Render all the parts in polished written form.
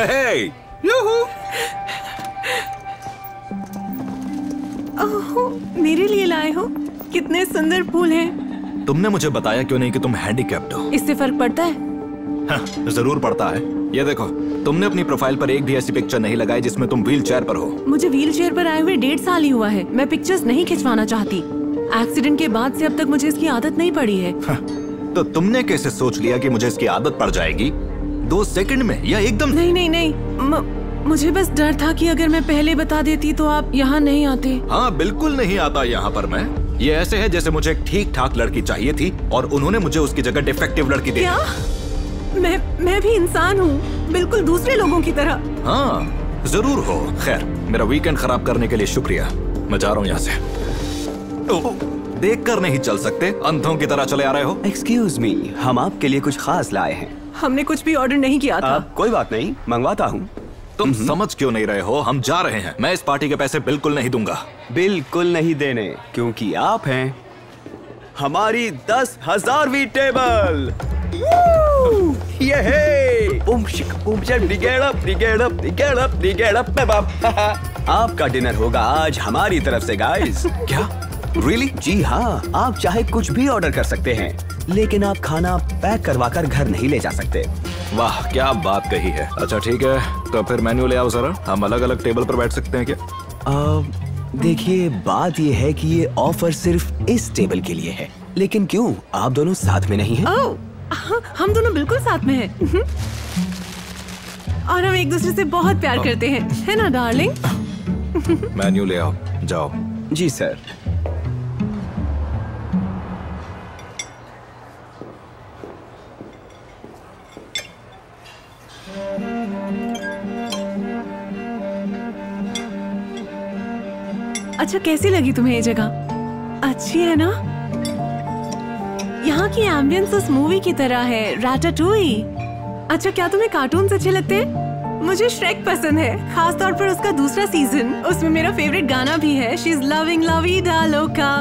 हे, यूहू। ओह, मेरे लिए लाए हो? कितने सुंदर फूल हैं। तुमने मुझे बताया क्यों नहीं कि तुम हैंडीकैप्ड हो? इससे फर्क पड़ता है? हाँ, जरूर पड़ता है। ये देखो, तुमने अपनी प्रोफाइल पर एक भी ऐसी पिक्चर नहीं लगाई जिसमें तुम व्हील चेयर पर हो। मुझे व्हील चेयर पर आए हुए 1.5 साल ही हुआ है। मैं पिक्चर्स नहीं खिंचवाना चाहती। एक्सीडेंट के बाद से अब तक मुझे इसकी आदत नहीं पड़ी है। हाँ, तो तुमने कैसे सोच लिया कि मुझे इसकी आदत पड़ जाएगी 2 सेकंड में या एकदम? नहीं, मुझे बस डर था कि अगर मैं पहले बता देती तो आप यहाँ नहीं आते। हाँ, बिल्कुल नहीं आता यहाँ पर मैं। ये ऐसे है जैसे मुझे एक ठीक ठाक लड़की चाहिए थी और उन्होंने मुझे उसकी जगह डिफेक्टिव लड़की दे दी। क्या? मैं भी इंसान हूँ, बिल्कुल दूसरे लोगों की तरह। हाँ, जरूर हो। खैर, मेरा वीकेंड खराब करने के लिए शुक्रिया। मैं जा रहा हूँ यहाँ से। देख कर नहीं चल सकते, अंधों की तरह चले आ रहे हो। एक्सक्यूज मी, हम आपके लिए कुछ खास लाए हैं। हमने कुछ भी ऑर्डर नहीं किया था। कोई बात नहीं, मंगवाता हूँ। तुम समझ क्यों नहीं रहे हो? हम जा रहे हैं। मैं इस पार्टी के पैसे बिल्कुल नहीं दूंगा। बिल्कुल नहीं देने, क्योंकि आप हैं हमारी 10,000वीं टेबल। ये है आपका डिनर होगा आज हमारी तरफ से गाइस। क्या? रियली? जी हाँ, आप चाहे कुछ भी ऑर्डर कर सकते हैं, लेकिन आप खाना पैक करवा कर घर नहीं ले जा सकते। वाह, क्या बात कही है। अच्छा ठीक है, तो फिर मेन्यू ले आओ जरा। हम अलग अलग टेबल पर बैठ सकते हैं क्या? देखिए, बात ये है कि ये ऑफर सिर्फ इस टेबल के लिए है। लेकिन क्यों, आप दोनों साथ में नहीं हैं? हम दोनों बिल्कुल साथ में हैं। और हम एक दूसरे से बहुत प्यार करते हैं, है ना डार्लिंग? मेन्यू ले आओ, जाओ। जी सर। अच्छा, कैसी लगी तुम्हें ये जगह? अच्छी है ना? यहाँ की एम्बियंस उस मूवी की तरह है, राटाटूई। अच्छा, क्या तुम्हें कार्टून्स अच्छे लगते हैं? मुझे श्रेक पसंद है, खास तौर पर उसका दूसरा सीजन। उसमें मेरा फेवरेट गाना भी है, शी इज लविंग ला विडा लोका।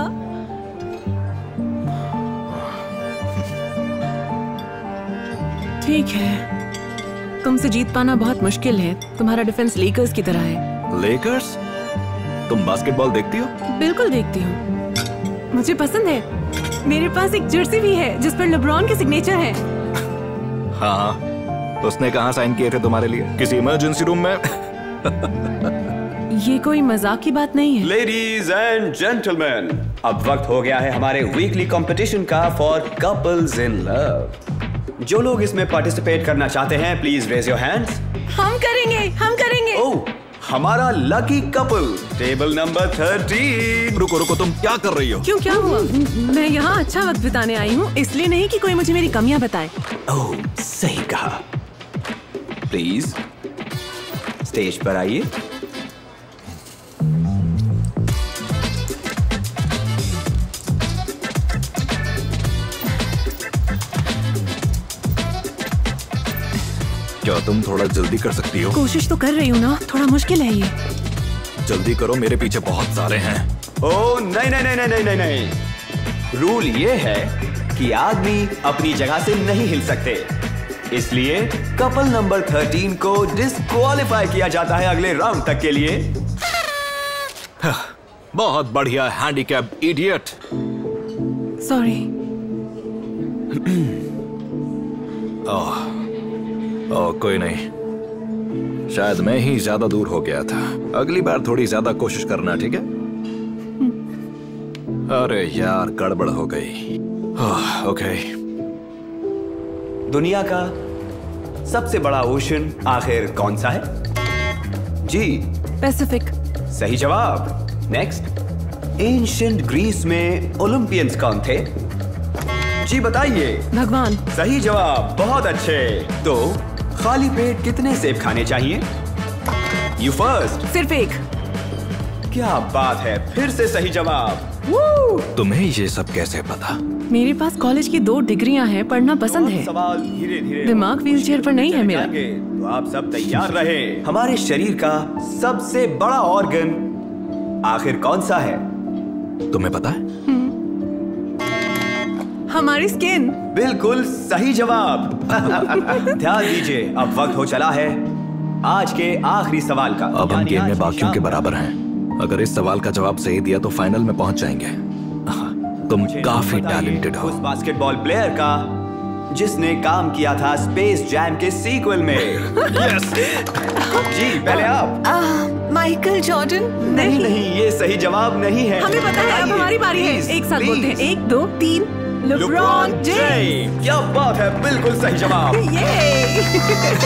ठीक है, तुमसे जीत पाना बहुत मुश्किल है। तुम्हारा डिफेंस लेकर्स की तरह है। लेकर्स? तुम बास्केटबॉल देखती हो? बिल्कुल देखती हूँ, मुझे पसंद है। मेरे पास एक जर्सी भी है जिस पर लेब्रॉन के सिग्नेचर है। हाँ, उसने कहाँ साइन किए थे तुम्हारे लिए? किसी इमरजेंसी रूम में? ये कोई मजाक की बात नहीं है। लेडीज एंड जेंटलमैन, अब वक्त हो गया है हमारे वीकली कंपटीशन का फॉर कपल्स इन लव। जो लोग इसमें पार्टिसिपेट करना चाहते हैं, प्लीज रेज योर हैंड्स। हम करेंगे। ओह, हमारा लकी कपल, टेबल नंबर 13। रुको, तुम क्या कर रही हो? क्यों, क्या हुआ? मैं यहाँ अच्छा वक्त बिताने आई हूँ, इसलिए नहीं कि कोई मुझे मेरी कमियां बताए। ओह, सही कहा। प्लीज स्टेज पर आइए। क्या तुम थोड़ा जल्दी कर सकती हो? कोशिश तो कर रही हूँ ना, थोड़ा मुश्किल है ये। जल्दी करो, मेरे पीछे बहुत सारे हैं। ओह नहीं, रूल ये है कि आदमी अपनी जगह से नहीं हिल सकते, इसलिए कपल नंबर 13 को डिस्क्वालीफाई किया जाता है अगले राउंड तक के लिए। बहुत बढ़िया, हैंडीकैप इडियट। सॉरी। ओह, कोई नहीं, शायद मैं ही ज्यादा दूर हो गया था। अगली बार थोड़ी ज्यादा कोशिश करना, ठीक है? अरे यार, गड़बड़ हो गई। ओके। दुनिया का सबसे बड़ा ओशन आखिर कौन सा है? जी, पैसिफिक। सही जवाब। नेक्स्ट। एंशिएंट ग्रीस में ओलंपियंस कौन थे? जी बताइए। भगवान। सही जवाब, बहुत अच्छे। तो खाली पेट कितने सेब खाने चाहिए? You first. सिर्फ एक। क्या बात है, फिर से सही जवाब। तुम्हें ये सब कैसे पता? मेरे पास कॉलेज की 2 डिग्रियां हैं, पढ़ना पसंद है। सवाल धीरे धीरे, दिमाग व्हीलचेयर पर नहीं है मेरा। तो आप सब तैयार रहे। हमारे शरीर का सबसे बड़ा ऑर्गन आखिर कौन सा है? तुम्हें पता है? हमारी स्किन। बिल्कुल सही जवाब। ध्यान दीजिए, अब वक्त हो चला है आज के आखिरी सवाल का। अब हम यानी गेम आज में बाकियों के शाम बराबर हैं। अगर इस सवाल का जवाब सही दिया तो फाइनल में पहुंच जाएंगे। तुम काफी बताइए टैलेंटेड हो। उस बास्केटबॉल प्लेयर का जिसने काम किया था स्पेस जैम के सीक्वल में। यस जी, पहले आप। Michael Jordan. नहीं नहीं, ये सही जवाब नहीं है। हमें पता है, अब हमारी बारी है। Please, एक साथ बोलते हैं, please। 1 2 3 LeBron James। क्या बात है, बिल्कुल सही जवाब। ये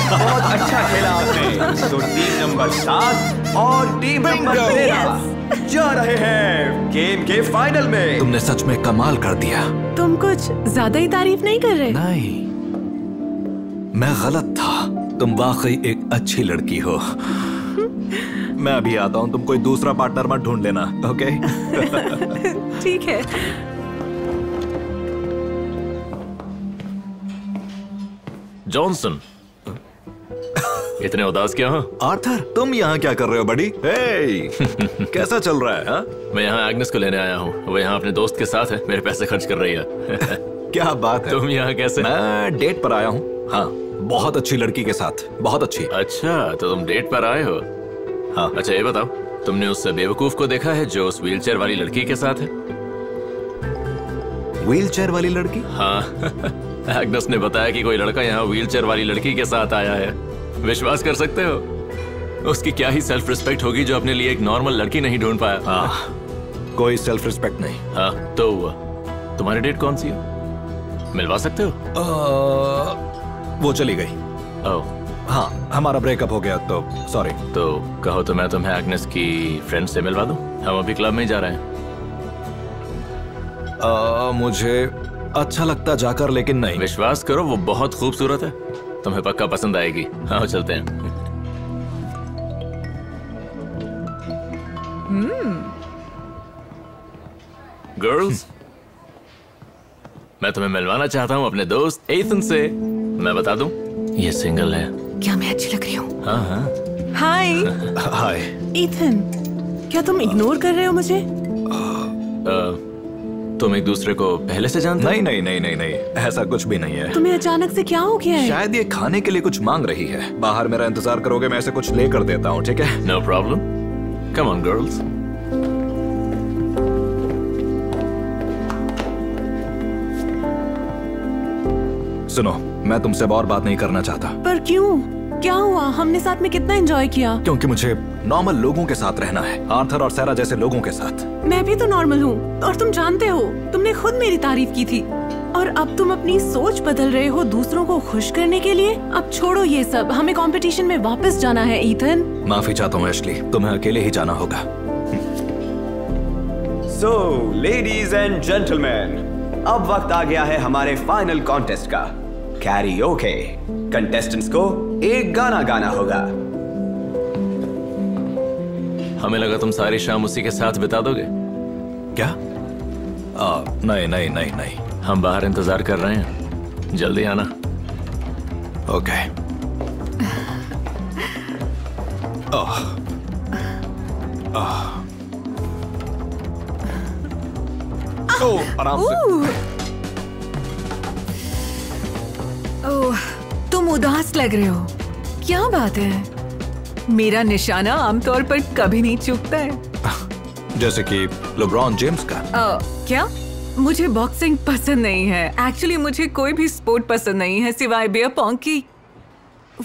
बहुत अच्छा खेला आपने। तो टीम नंबर 7 और टीम नंबर 13 जा रहे हैं गेम के फाइनल में। तुमने सच में कमाल कर दिया। तुम कुछ ज्यादा ही तारीफ नहीं कर रहे। नहीं, मैं गलत था। तुम वाकई एक अच्छी लड़की हो। मैं अभी आता हूँ, तुम कोई दूसरा पार्टनर मत ढूंढ लेना, ओके? ठीक है। जॉनसन, इतने उदास क्या हो? आर्थर, तुम यहाँ क्या कर रहे हो बड़ी? हे, कैसा चल रहा है? हा? मैं यहाँ एग्नेस को लेने आया हूँ। वो यहाँ अपने दोस्त के साथ है, मेरे पैसे खर्च कर रही है। क्या बात है? तुम यहाँ कैसे? मैं डेट पर आया हूँ। हाँ, बहुत अच्छी लड़की के साथ, बहुत अच्छी। अच्छा, तो तुम डेट पर आए हो? हाँ। अच्छा ये बताओ, तुमने उस बेवकूफ को देखा है जो उस व्हीलचेयर वाली लड़की के साथ है? व्हीलचेयर वाली लड़की? हाँ। एग्नेस ने बताया कि कोई लड़का यहाँ व्हीलचेयर वाली लड़की के साथ आया है। विश्वास कर सकते हो? उसकी क्या ही सेल्फ रिस्पेक्ट होगी जो अपने लिए एक नॉर्मल लड़की नहीं ढूंढ पाया। हाँ, कोई सेल्फ रिस्पेक्ट नहीं। हाँ, तो तुम्हारी डेट कौन सी है? मिलवा सकते हो? वो चली गई। ओह, हाँ, हमारा ब्रेकअप हो गया, तो सॉरी। तो कहो तो मैं तुम्हें एग्नेस की फ्रेंड से मिलवा दूं? हम अभी क्लब में ही जा रहे हैं। मुझे अच्छा लगता जाकर, लेकिन नहीं। विश्वास करो, वो बहुत खूबसूरत है, तुम्हें पक्का पसंद आएगी। हाँ, चलते हैं। गर्ल्स, मैं तुम्हें मिलवाना चाहता हूँ अपने दोस्त एथन से। मैं बता दूं, ये सिंगल है। क्या मैं अच्छी लग रही हूँ? हाँ हाँ। हाय हाय। इथन, क्या तुम इग्नोर कर रहे हो मुझे? तुम एक दूसरे को पहले से जानते हो? नहीं नहीं नहीं नहीं नहीं, ऐसा कुछ भी नहीं है। तुम्हें अचानक से क्या हो गया है? शायद ये खाने के लिए कुछ मांग रही है। बाहर मेरा इंतजार करोगे, मैं ऐसे कुछ लेकर देता हूँ, ठीक है? No problem, come on girls. सुनो, मैं तुमसे और बात नहीं करना चाहता। पर क्यों? क्या हुआ? हमने साथ में कितना एंजॉय किया। क्योंकि मुझे नॉर्मल लोगों के साथ रहना है, आर्थर और सैरा जैसे लोगों के साथ। मैं भी तो नॉर्मल हूँ, और तुम जानते हो, तुमने खुद मेरी तारीफ की थी। और अब तुम अपनी सोच बदल रहे हो दूसरों को खुश करने के लिए। अब छोड़ो ये सब, हमें कंपटीशन में वापस जाना है। ईथन, माफी चाहता हूँ एशली, तुम्हें अकेले ही जाना होगा। सो लेडीज एंड जेंटलमैन, अब वक्त आ गया है हमारे फाइनल कॉन्टेस्ट का, कैरियोके। कंटेस्टेंट्स को एक गाना गाना होगा। हमें लगा तुम सारी शाम उसी के साथ बिता दोगे। क्या? नहीं नहीं नहीं नहीं। हम बाहर इंतजार कर रहे हैं, जल्दी आना। ओके। आराम से। ओह, तुम उदास लग रहे हो। क्या बात है? मेरा निशाना आमतौर पर कभी नहीं चूकता है। जैसे कि लेब्रॉन जेम्स का। क्या? मुझे बॉक्सिंग पसंद नहीं है। एक्चुअली मुझे कोई भी स्पोर्ट पसंद नहीं है सिवाय बियर पॉन्ग की।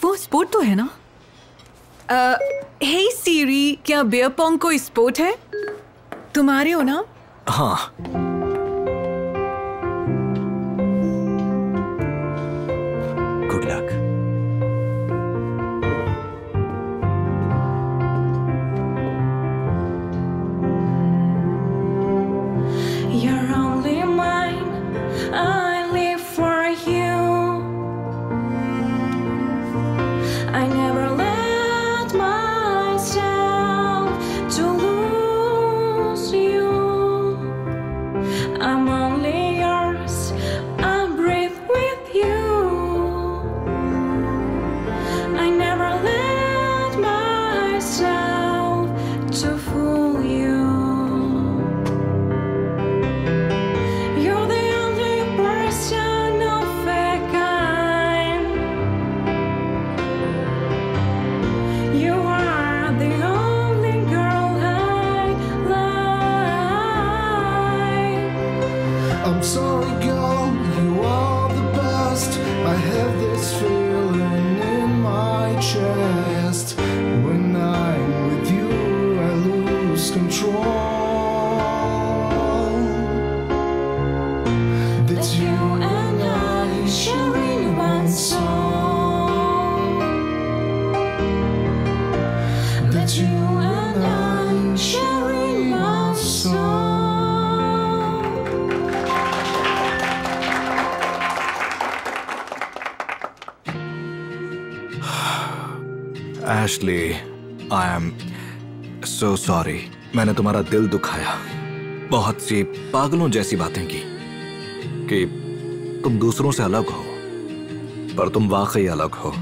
वो स्पोर्ट तो है ना? हे सीरी, क्या बियर पॉन्ग कोई स्पोर्ट है? तुम्हारे हो ना? हाँ। Good luck. You're only mine, I live for you. I never let myself to lose you. I'm only yours, I breathe with you. I never let myself to fool you. You're the only person of a kind. chest. When I'm with you, I lose control. That you and I sharing one song. That you and I sharing one song. Ashley, I am so sorry. मैंने तुम्हारा दिल दुखाया, बहुत सी पागलों जैसी बातें की कि तुम दूसरों से अलग हो, पर तुम वाकई अलग हो।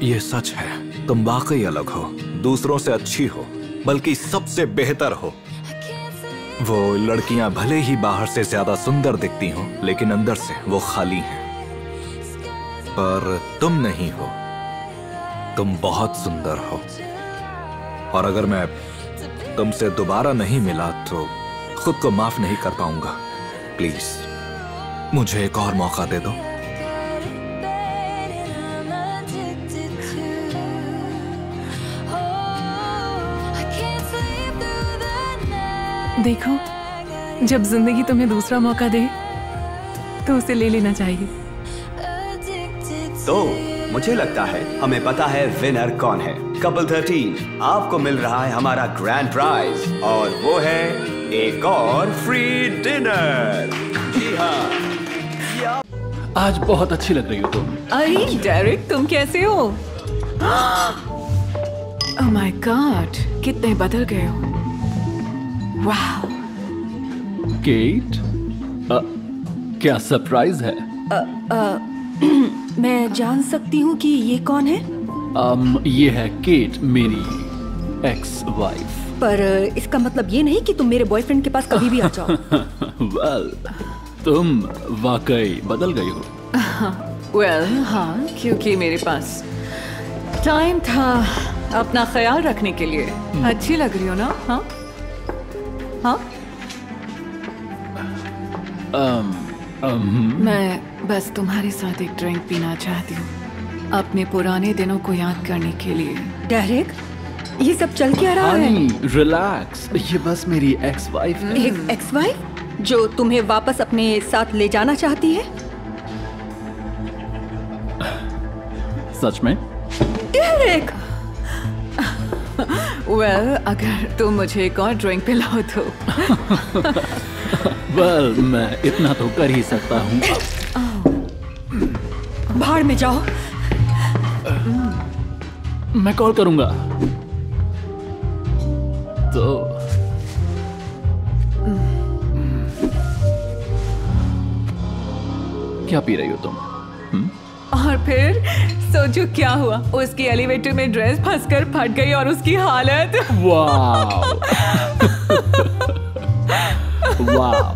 ये सच है, तुम वाकई अलग हो, दूसरों से अच्छी हो, बल्कि सबसे बेहतर हो। वो लड़कियां भले ही बाहर से ज्यादा सुंदर दिखती हों, लेकिन अंदर से वो खाली हैं। पर तुम नहीं हो, तुम बहुत सुंदर हो। और अगर मैं तुमसे दोबारा नहीं मिला तो खुद को माफ नहीं कर पाऊंगा। प्लीज मुझे एक और मौका दे दो। देखो, जब जिंदगी तुम्हें दूसरा मौका दे तो उसे ले लेना चाहिए। तो मुझे लगता है हमें पता है विनर कौन है। कपल 13, आपको मिल रहा है हमारा ग्रैंड प्राइज, और वो है एक और फ्री डिनर। जी हाँ, आज बहुत अच्छी लग रही हो तुम। अरे डेरिक, तुम कैसे हो? ओह माय गॉड, कितने बदल गए हो। वाह। केट, क्या सरप्राइज है? मैं जान सकती हूँ कि ये कौन है? ये है केट, मेरी एक्स वाइफ। पर इसका मतलब ये नहीं कि तुम मेरे बॉयफ्रेंड के पास कभी भी आ जाओ। वेल, तुम वाकई बदल गई हो। वेल, हाँ, क्योंकि मेरे पास टाइम था अपना ख्याल रखने के लिए। अच्छी लग रही हो ना? हाँ हाँ। मैं बस तुम्हारे साथ एक ड्रिंक पीना चाहती हूँ, अपने पुराने दिनों को याद करने के लिए। डेरिक, ये सब चल क्या रहा है? रिलैक्स, ये बस मेरी एक्स वाइफ है। एक एक्स वाइफ जो तुम्हें वापस अपने साथ ले जाना चाहती है? सच में? डेरिक! वेल, अगर तुम मुझे एक और ड्रिंक पिलाओ तो। वेल, मैं इतना तो कर ही सकता हूँ। बाहर में जाओ। मैं कॉल करूंगा। तो क्या पी रही हो तुम? और फिर सोचो क्या हुआ, उसकी एलिवेटर में ड्रेस फंसकर फट गई और उसकी हालत। वाव। वाव।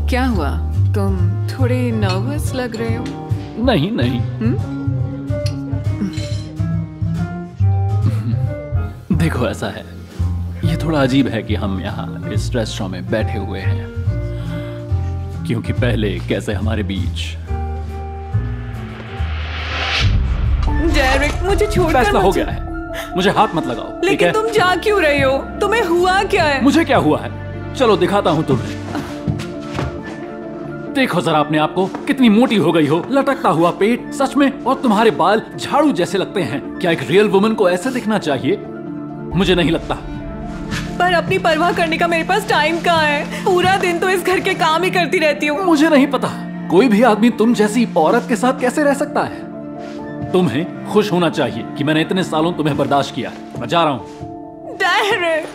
क्या हुआ, तुम थोड़े नर्वस लग रहे हो? नहीं नहीं। देखो, ऐसा है, ये थोड़ा अजीब है कि हम यहाँ इस रेस्टोरेंट में बैठे हुए हैं, क्योंकि पहले कैसे हमारे बीच डेरिक, मुझे छोड़कर फैसला हो गया है। मुझे हाथ मत लगाओ। लेकिन तुम जा क्यों रहे हो? तुम्हें हुआ क्या है? मुझे क्या हुआ है? चलो दिखाता हूँ तुम्हें। देखो जरा अपने आप को, कितनी मोटी हो गई हो, लटकता हुआ पेट, सच में, और तुम्हारे बाल झाड़ू जैसे लगते हैं। क्या एक रियल वुमन को ऐसे दिखना चाहिए? मुझे नहीं लगता। पर अपनी परवाह करने का मेरे पास टाइम कहाँ है? पूरा दिन तो इस घर के काम ही करती रहती हूँ। मुझे नहीं पता, कोई भी आदमी तुम जैसी औरत के साथ कैसे रह सकता है। तुम्हें खुश होना चाहिए कि मैंने इतने सालों तुम्हें बर्दाश्त किया। मैं जा रहा हूँ। डेरिक,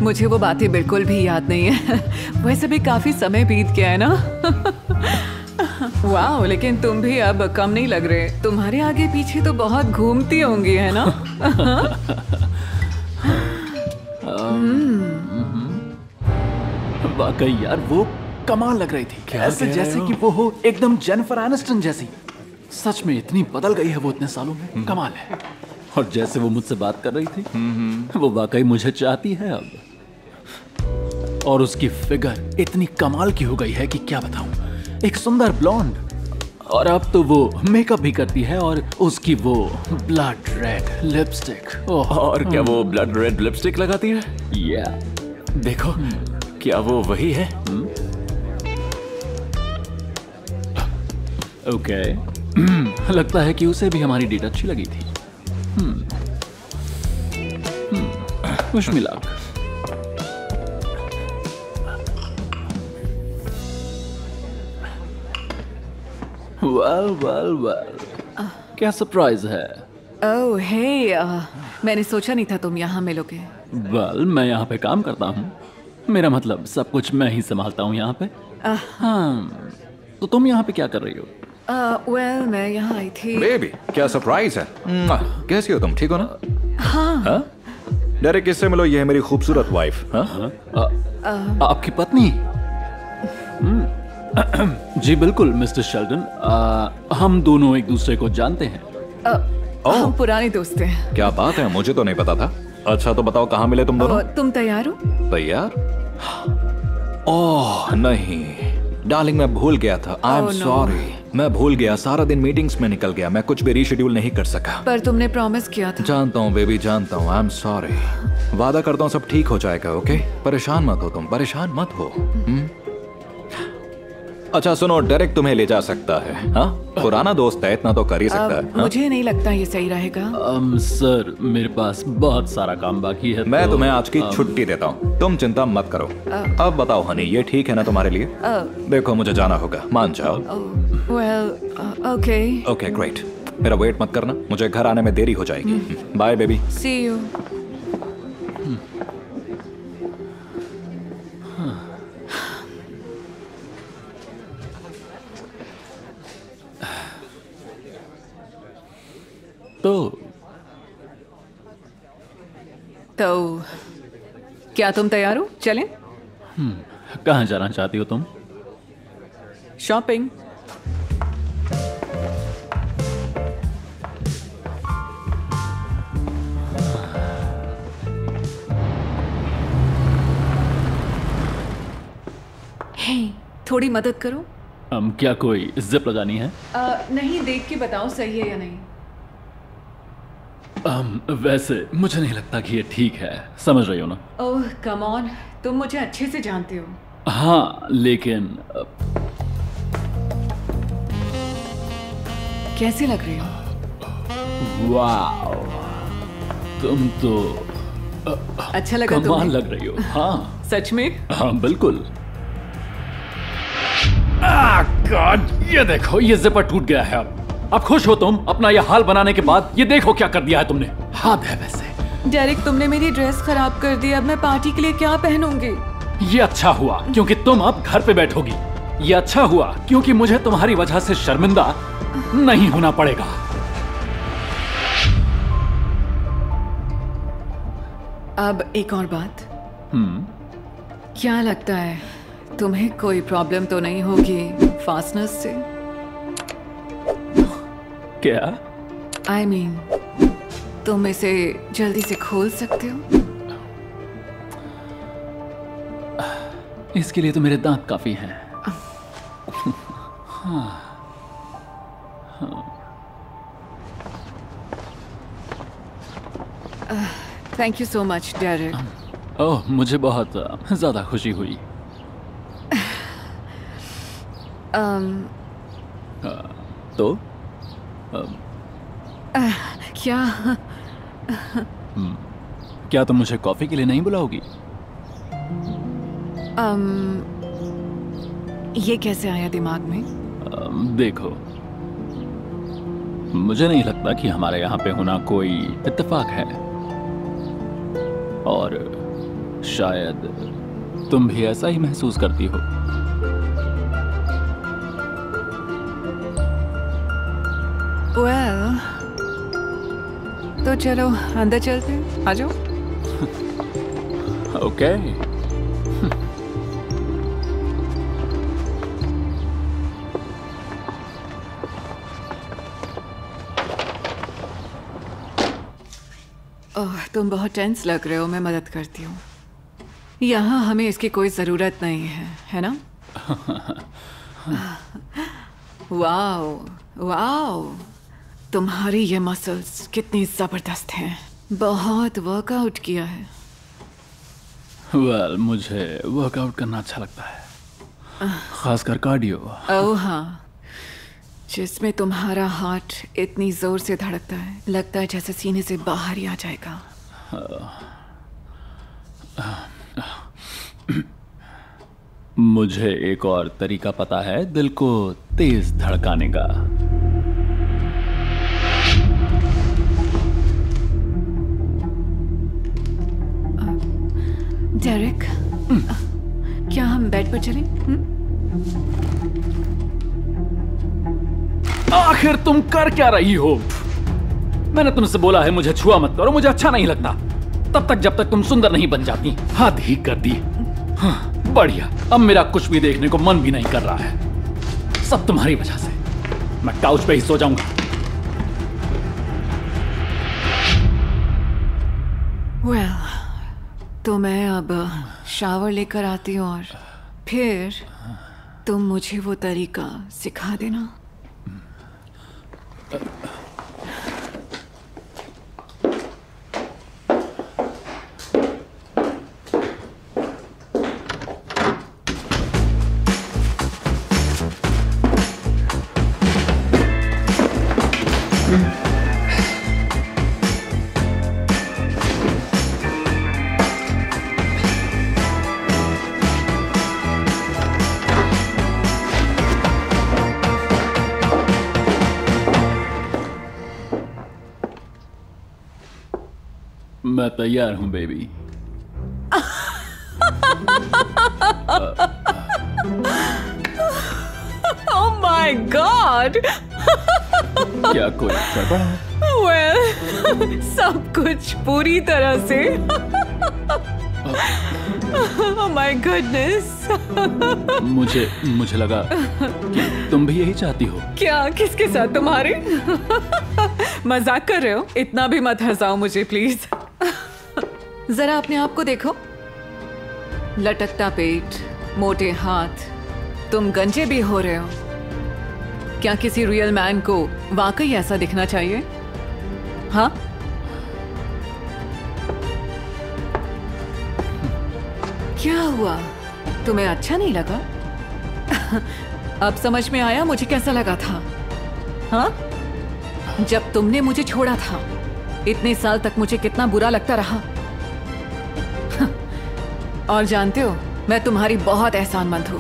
मुझे वो बातें बिल्कुल भी याद नहीं है। वैसे भी काफी समय बीत गया है ना। वाह, लेकिन तुम भी अब कम नहीं लग रहे। तुम्हारे आगे पीछे तो बहुत घूमती होंगी, है ना? वाकई यार, वो कमाल लग रही थी। ऐसे जैसे कि वो हो एकदम जेनिफर एनिस्टन जैसी। सच में इतनी बदल गई है वो इतने सालों में, कमाल है। और जैसे वो मुझसे बात कर रही थी, वो वाकई मुझे चाहती है अब। और उसकी फिगर इतनी कमाल की हो गई है कि क्या बताऊं, एक सुंदर ब्लॉन्ड। और अब तो वो मेकअप भी करती है और उसकी वो ब्लड रेड लिपस्टिक। और क्या वो ब्लड रेड लिपस्टिक लगाती है? या देखो, क्या वो वही है? ओके, लगता है कि उसे भी हमारी डेट अच्छी लगी थी। Wish me luck. वेल, क्या सरप्राइज है? ओह हे, मैंने सोचा नहीं था तुम यहाँ मिलोगे। वेल, मैं यहाँ पे काम करता हूँ। मेरा मतलब सब कुछ मैं ही संभालता हूँ यहाँ पे। हाँ, तो तुम यहाँ पे क्या कर रही हो? वेल, मैं यहाँ आई थी। बेबी, क्या सरप्राइज है। कैसी हो तुम, ठीक हो ना? हाँ। डेरेक, किससे मिलो, ये है मेरी खूबसूरत वाइफ। आपकी पत्नी? जी बिल्कुल मिस्टर शेल्डन, हम दोनों एक दूसरे को जानते हैं। हम पुराने दोस्त हैं। क्या बात है, मुझे तो नहीं पता था। अच्छा तो बताओ, कहाँ मिले तुम दोनों? तुम तैयार हो? तैयार? ओह नहीं डार्लिंग, मैं भूल गया था। आई एम सॉरी, मैं भूल गया। सारा दिन मीटिंग्स में निकल गया, मैं कुछ भी रीशेड्यूल नहीं कर सका। पर तुमने प्रॉमिस किया था। जानता हूँ बेबी, जानता हूँ। I am sorry. वादा करता हूँ सब ठीक हो जाएगा। ओके, परेशान मत हो तुम, परेशान मत हो। अच्छा सुनो, डेरेक तुम्हें ले जा सकता है। हाँ, पुराना दोस्त है, इतना तो कर ही सकता है। मुझे नहीं लगता ये सही रहेगा। सर, मेरे पास बहुत सारा काम बाकी है। मैं तुम्हें आज की छुट्टी देता हूँ, तुम चिंता मत करो। अब बताओ हनी, ये ठीक है ना तुम्हारे लिए? देखो मुझे जाना होगा, मान जाओ। Well, okay. ओके ग्रेट, मेरा वेट मत करना, मुझे घर आने में देरी हो जाएगी। Bye baby. See you. तो क्या तुम तैयार हो? चलें? कहाँ जाना चाहती हो तुम? शॉपिंग। हे, थोड़ी मदद करो। क्या कोई जिप लगानी है? नहीं, देख के बताओ सही है या नहीं। वैसे मुझे नहीं लगता कि ये ठीक है, समझ रही हो ना? ओह कम ऑन, तुम मुझे अच्छे से जानते हो। हाँ, लेकिन कैसी लग रही हो? वाओ, तुम तो अच्छा लगा कमाल तुम्हें? लग रही हो। हाँ सच में? हाँ बिल्कुल। गॉड, ये देखो, ये जिपर टूट गया है। अब खुश हो तुम अपना ये हाल बनाने के बाद? ये देखो क्या कर दिया है तुमने। हाथ है वैसे। डेरेक, तुमने मेरी ड्रेस खराब कर दी। अब मैं पार्टी के लिए क्या पहनूंगी? ये अच्छा हुआ क्योंकि तुम अब घर पे बैठोगी। ये अच्छा हुआ क्योंकि मुझे तुम्हारी वजह से शर्मिंदा नहीं होना पड़ेगा। अब एक और बात। क्या लगता है तुम्हें कोई प्रॉब्लम तो नहीं होगी फास्टनेस से? क्या? I mean, तुम इसे जल्दी से खोल सकते हो? इसके लिए तो मेरे दांत काफी हैं। Thank you so much Derek. Oh, मुझे बहुत ज्यादा खुशी हुई। तो क्या तुम मुझे कॉफी के लिए नहीं बुलाओगी? ये कैसे आया दिमाग में? देखो, मुझे नहीं लगता कि हमारे यहाँ पे होना कोई इत्तेफाक है, और शायद तुम भी ऐसा ही महसूस करती हो। Well, तो चलो अंदर चलते हैं, आ जाओ। ओके। ओह, तुम बहुत टेंस लग रहे हो, मैं मदद करती हूँ। यहाँ हमें इसकी कोई ज़रूरत नहीं है ना? वाओ वाओ, तुम्हारी ये मसल्स कितनी ज़बरदस्त हैं। बहुत वर्कआउट किया है। वेल, मुझे वर्कआउट करना अच्छा लगता है, खासकर कार्डियो। ओह हाँ, जिसमें तुम्हारा हार्ट इतनी जोर से धड़कता है, लगता है जैसे सीने से बाहर ही आ जाएगा। मुझे एक और तरीका पता है दिल को तेज धड़काने का। डेरिक, क्या हम बेड पर चलें? आखिर तुम कर क्या रही हो? मैंने तुमसे बोला है मुझे छुआ मत करो, मुझे अच्छा नहीं लगता। तब तक जब तक तुम सुंदर नहीं बन जाती। हद ही कर दी। हाँ, बढ़िया, अब मेरा कुछ भी देखने को मन भी नहीं कर रहा है। सब तुम्हारी वजह से। मैं काउच पे ही सो जाऊंगा। वेल, तो मैं अब शावर लेकर आती हूँ और फिर तुम मुझे वो तरीका सिखा देना। मैं तैयार हूं बेबी। Oh my God! क्या कोई गड़बड़ है? वेल, सब कुछ पूरी तरह से। Oh my goodness! मुझे लगा कि तुम भी यही चाहती हो। क्या? किसके साथ? तुम्हारे? मजाक कर रहे हो? इतना भी मत हंसाओ मुझे प्लीज। जरा अपने आप को देखो। लटकता पेट, मोटे हाथ, तुम गंजे भी हो रहे हो। क्या किसी रियल मैन को वाकई ऐसा दिखना चाहिए? हाँ? क्या हुआ? तुम्हें अच्छा नहीं लगा? अब समझ में आया मुझे कैसा लगा था। हाँ? जब तुमने मुझे छोड़ा था, इतने साल तक मुझे कितना बुरा लगता रहा। और जानते हो, मैं तुम्हारी बहुत एहसानमंद हूं,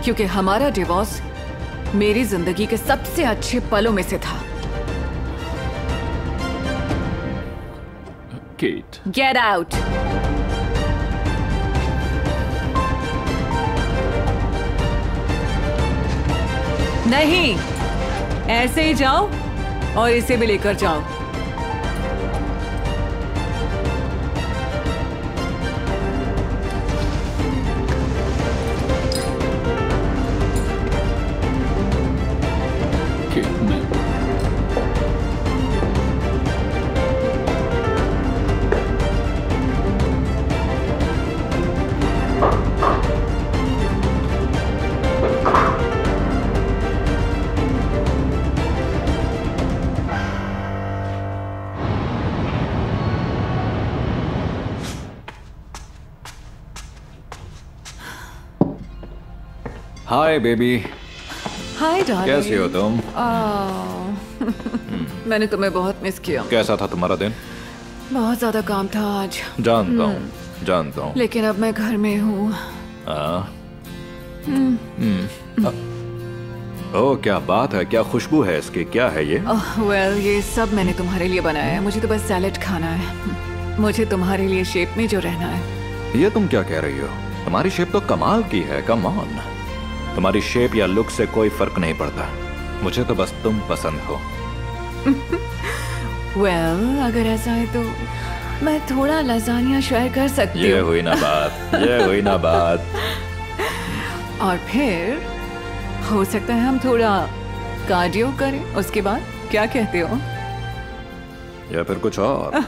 क्योंकि हमारा डिवोर्स मेरी जिंदगी के सबसे अच्छे पलों में से था। Kate, get out! नहीं, ऐसे ही जाओ और इसे भी लेकर जाओ। केट, मैं हाय बेबी, हाय डार्लिंग। कैसे हो तुम? मैंने तुम्हें बहुत मिस किया। कैसा था तुम्हारा दिन? बहुत ज्यादा काम था आज। जानता हूँ। लेकिन अब मैं घर में हूँ। ओह, क्या बात है, क्या खुशबू है इसकी, क्या है ये? वेल, ये सब मैंने तुम्हारे लिए बनाया है। मुझे तो बस सैलेड खाना है। मुझे तुम्हारे लिए शेप में जो रहना है। ये तुम क्या कह रही हो? तुम्हारी शेप तो कमाल की है, कम ऑन। तुम्हारी शेप या लुक से कोई फर्क नहीं पड़ता, मुझे तो बस तुम पसंद हो। वेल, अगर ऐसा है तो मैं थोड़ा लजानिया शेयर कर सकती हूँ। ये हुई ना बात, ये हुई ना बात। और फिर हो सकता है हम थोड़ा कार्डियो करें उसके बाद, क्या कहते हो? या फिर कुछ और?